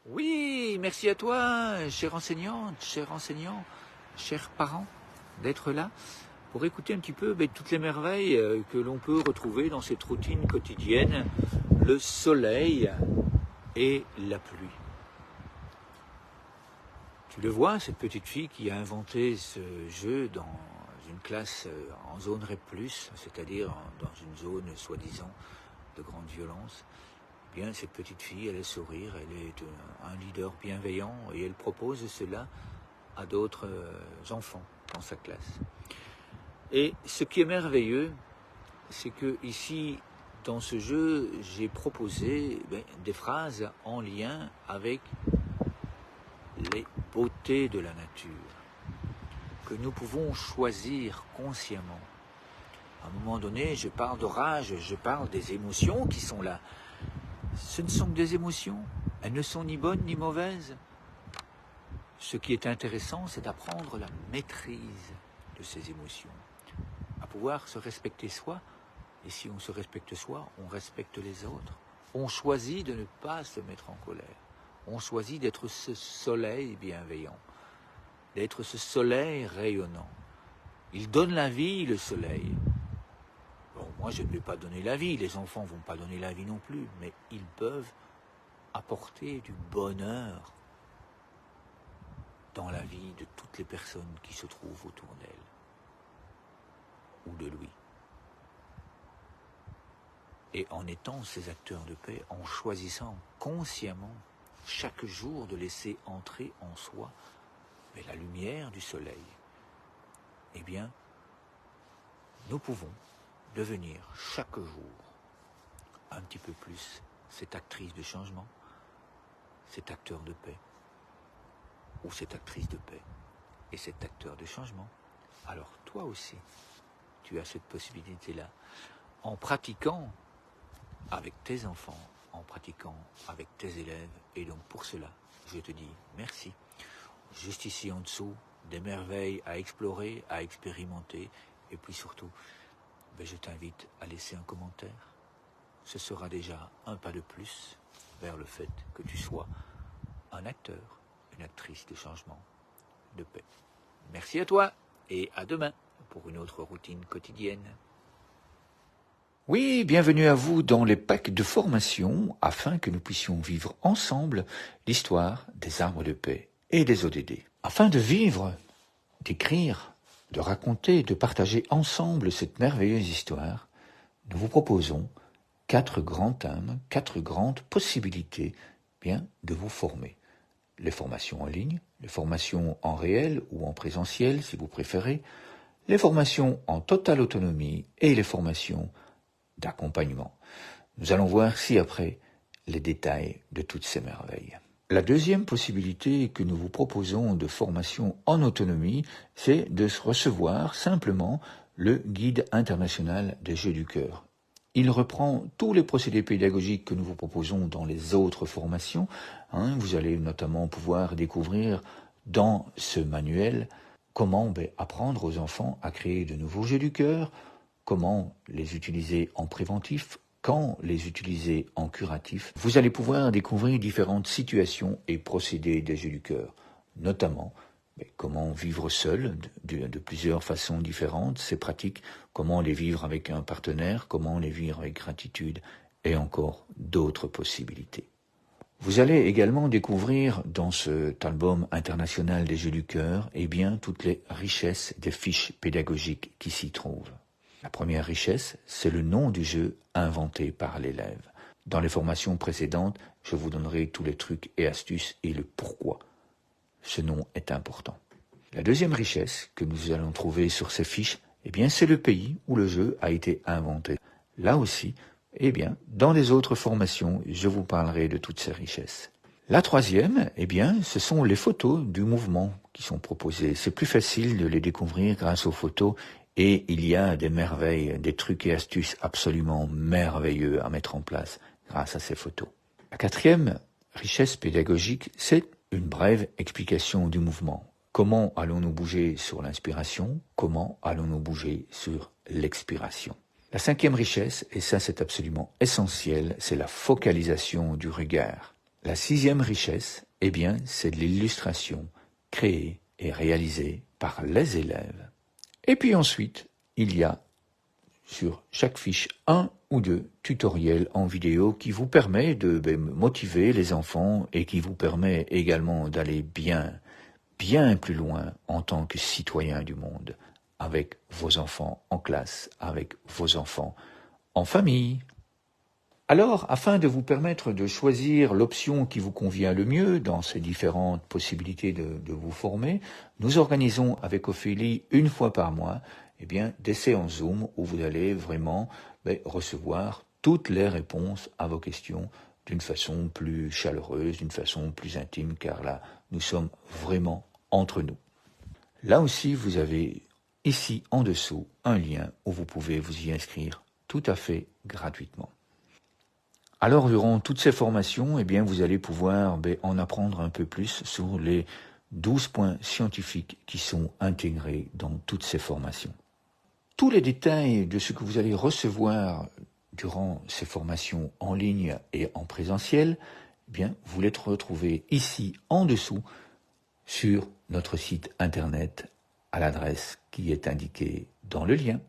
Oui, merci à toi, chère enseignante, chers enseignants, chers parents, d'être là pour écouter un petit peu toutes les merveilles que l'on peut retrouver dans cette routine quotidienne, le soleil et la pluie. Tu le vois, cette petite fille qui a inventé ce jeu dans une classe en zone REP+, c'est-à-dire dans une zone soi-disant de grande violence. Bien, cette petite fille, elle a le sourire, elle est un leader bienveillant et elle propose cela à d'autres enfants dans sa classe. Et ce qui est merveilleux, c'est que ici, dans ce jeu, j'ai proposé des phrases en lien avec les beautés de la nature, que nous pouvons choisir consciemment. À un moment donné, je parle d'orage, je parle des émotions qui sont là. Ce ne sont que des émotions, elles ne sont ni bonnes ni mauvaises. Ce qui est intéressant, c'est d'apprendre la maîtrise de ces émotions, à pouvoir se respecter soi, et si on se respecte soi, on respecte les autres. On choisit de ne pas se mettre en colère, on choisit d'être ce soleil bienveillant, d'être ce soleil rayonnant. Il donne la vie, le soleil. Bon, moi je ne vais pas donner la vie, les enfants ne vont pas donner la vie non plus, mais ils peuvent apporter du bonheur dans la vie de toutes les personnes qui se trouvent autour d'elle ou de lui. Et en étant ces acteurs de paix, en choisissant consciemment chaque jour de laisser entrer en soi la lumière du soleil, eh bien, nous pouvons devenir chaque jour un petit peu plus cette actrice de changement, cet acteur de paix, ou cette actrice de paix et cet acteur de changement. Alors toi aussi, tu as cette possibilité-là, en pratiquant avec tes enfants, en pratiquant avec tes élèves. Et donc pour cela, je te dis merci. Juste ici en dessous, des merveilles à explorer, à expérimenter. Et puis surtout, je t'invite à laisser un commentaire. Ce sera déjà un pas de plus vers le fait que tu sois un acteur, une actrice de changement, de paix. Merci à toi et à demain pour une autre routine quotidienne. Oui, bienvenue à vous dans les packs de formation afin que nous puissions vivre ensemble l'histoire des arbres de paix et des ODD. Afin de vivre, d'écrire, de raconter, de partager ensemble cette merveilleuse histoire, nous vous proposons 4 grands thèmes, 4 grandes possibilités de vous former. Les formations en ligne, les formations en réel ou en présentiel si vous préférez, les formations en totale autonomie et les formations d'accompagnement. Nous allons voir ci-après les détails de toutes ces merveilles. La deuxième possibilité que nous vous proposons de formation en autonomie, c'est de recevoir simplement le guide international des jeux du cœur. Il reprend tous les procédés pédagogiques que nous vous proposons dans les autres formations. Vous allez notamment pouvoir découvrir dans ce manuel comment apprendre aux enfants à créer de nouveaux jeux du cœur, comment les utiliser en préventif, quand les utiliser en curatif. Vous allez pouvoir découvrir différentes situations et procédés des jeux du cœur, notamment comment vivre seul de plusieurs façons différentes, c'est pratique, comment les vivre avec un partenaire, comment les vivre avec gratitude et encore d'autres possibilités. Vous allez également découvrir dans cet album international des jeux du cœur toutes les richesses des fiches pédagogiques qui s'y trouvent. La première richesse, c'est le nom du jeu inventé par l'élève. Dans les formations précédentes, je vous donnerai tous les trucs et astuces et le pourquoi. Ce nom est important. La deuxième richesse que nous allons trouver sur ces fiches, c'est le pays où le jeu a été inventé. Là aussi, dans les autres formations, je vous parlerai de toutes ces richesses. La troisième, ce sont les photos du mouvement qui sont proposées. C'est plus facile de les découvrir grâce aux photos et il y a des merveilles, des trucs et astuces absolument merveilleux à mettre en place grâce à ces photos. La quatrième richesse pédagogique, c'est une brève explication du mouvement. Comment allons-nous bouger sur l'inspiration? Comment allons-nous bouger sur l'expiration? La cinquième richesse, et ça c'est absolument essentiel, c'est la focalisation du regard. La 6e richesse, eh bien, c'est de l'illustration créée et réalisée par les élèves. Et puis ensuite, il y a sur chaque fiche 1 ou 2 tutoriels en vidéo qui vous permet de motiver les enfants et qui vous permet également d'aller bien plus loin en tant que citoyen du monde, avec vos enfants en classe, avec vos enfants en famille. Alors, afin de vous permettre de choisir l'option qui vous convient le mieux dans ces différentes possibilités de vous former, nous organisons avec Ophélie une fois par mois des séances Zoom où vous allez vraiment recevoir toutes les réponses à vos questions d'une façon plus chaleureuse, d'une façon plus intime, car là, nous sommes vraiment entre nous. Là aussi, vous avez ici en dessous un lien où vous pouvez vous y inscrire tout à fait gratuitement. Alors, durant toutes ces formations, vous allez pouvoir en apprendre un peu plus sur les 12 points scientifiques qui sont intégrés dans toutes ces formations. Tous les détails de ce que vous allez recevoir durant ces formations en ligne et en présentiel, vous les retrouvez ici en dessous sur notre site internet à l'adresse qui est indiquée dans le lien.